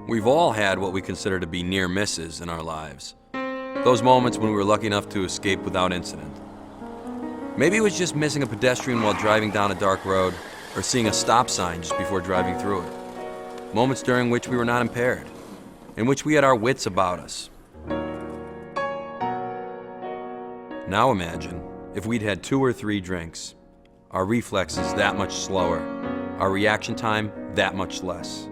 We've all had what we consider to be near misses in our lives. Those moments when we were lucky enough to escape without incident. Maybe it was just missing a pedestrian while driving down a dark road, or seeing a stop sign just before driving through it. Moments during which we were not impaired, in which we had our wits about us. Now imagine if we'd had 2 or 3 drinks, our reflexes that much slower, our reaction time that much less.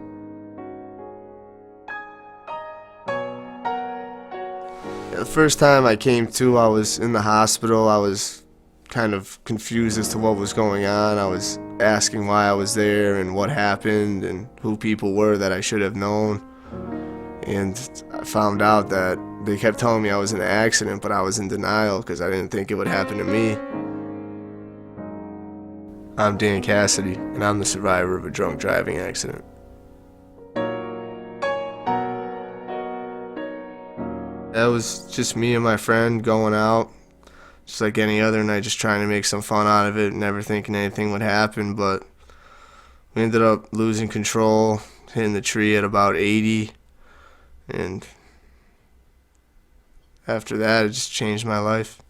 The first time I came to, I was in the hospital. I was kind of confused as to what was going on. I was asking why I was there and what happened and who people were that I should have known. And I found out that they kept telling me I was in an accident, but I was in denial because I didn't think it would happen to me. I'm Dan Cassidy, and I'm the survivor of a drunk driving accident. That was just me and my friend going out, just like any other night, just trying to make some fun out of it, never thinking anything would happen, but we ended up losing control, hitting the tree at about 80, and after that, it just changed my life.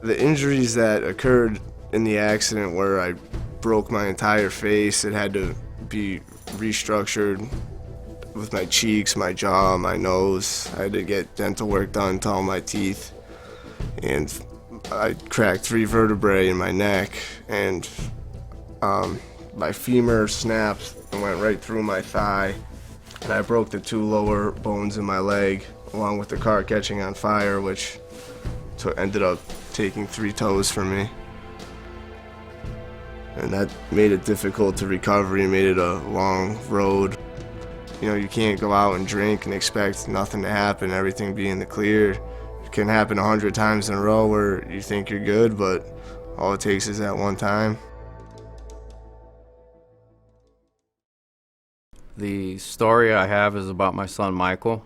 The injuries that occurred in the accident where I broke my entire face, it had to be restructured with my cheeks, my jaw, my nose. I had to get dental work done to all my teeth. And I cracked 3 vertebrae in my neck, and my femur snapped and went right through my thigh. And I broke the 2 lower bones in my leg, along with the car catching on fire, which ended up taking 3 toes from me. And that made it difficult to recover. It made it a long road. You know, you can't go out and drink and expect nothing to happen, everything be in the clear. It can happen 100 times in a row where you think you're good, but all it takes is that one time. The story I have is about my son Michael.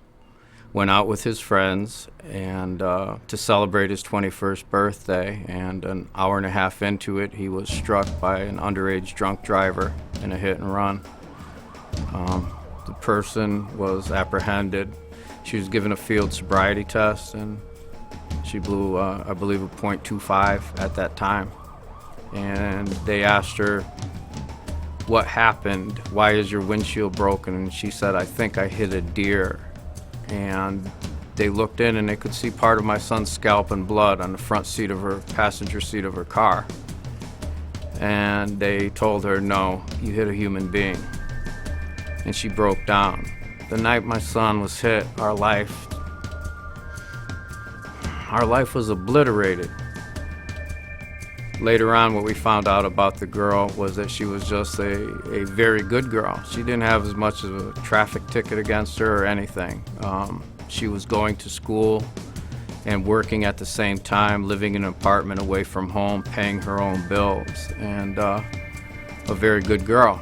Went out with his friends and to celebrate his 21st birthday, and an hour and a half into it, he was struck by an underage drunk driver in a hit and run. The person was apprehended. She was given a field sobriety test, and she blew, I believe, a .25 at that time. And they asked her, "What happened? Why is your windshield broken?" And she said, "I think I hit a deer." And they looked in and they could see part of my son's scalp and blood on the front seat of her passenger seat of her car. And they told her, "No, you hit a human being." And she broke down. The night my son was hit, our life was obliterated. Later on, what we found out about the girl was that she was just a very good girl. She didn't have as much of a traffic ticket against her or anything. She was going to school and working at the same time, living in an apartment away from home, paying her own bills, and a very good girl.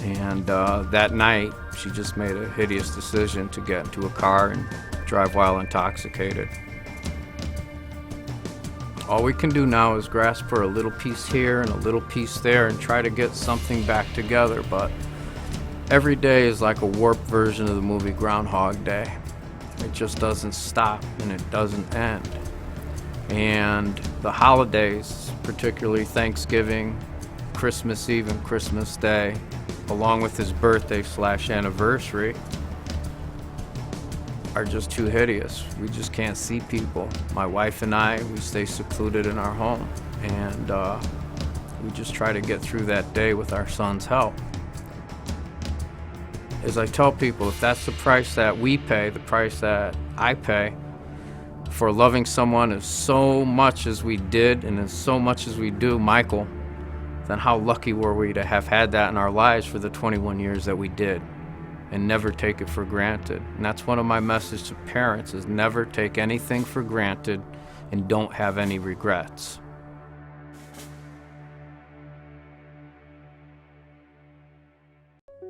And that night, she just made a hideous decision to get into a car and drive while intoxicated. All we can do now is grasp for a little piece here and a little piece there and try to get something back together, but every day is like a warped version of the movie Groundhog Day. It just doesn't stop and it doesn't end. And the holidays, particularly Thanksgiving, Christmas Eve and Christmas Day, along with his birthday/anniversary, are just too hideous. We just can't see people. My wife and I, we stay secluded in our home, and we just try to get through that day with our son's help. As I tell people, if that's the price that we pay, the price that I pay for loving someone as so much as we did and as so much as we do Michael, then how lucky were we to have had that in our lives for the 21 years that we did, and never take it for granted. And that's one of my messages to parents, is never take anything for granted and don't have any regrets.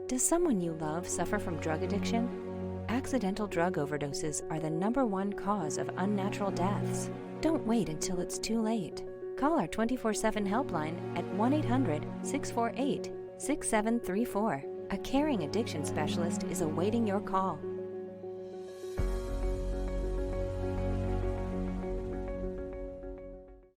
Does someone you love suffer from drug addiction? Accidental drug overdoses are the #1 cause of unnatural deaths. Don't wait until it's too late. Call our 24/7 helpline at 1-800-648-6734. A caring addiction specialist is awaiting your call.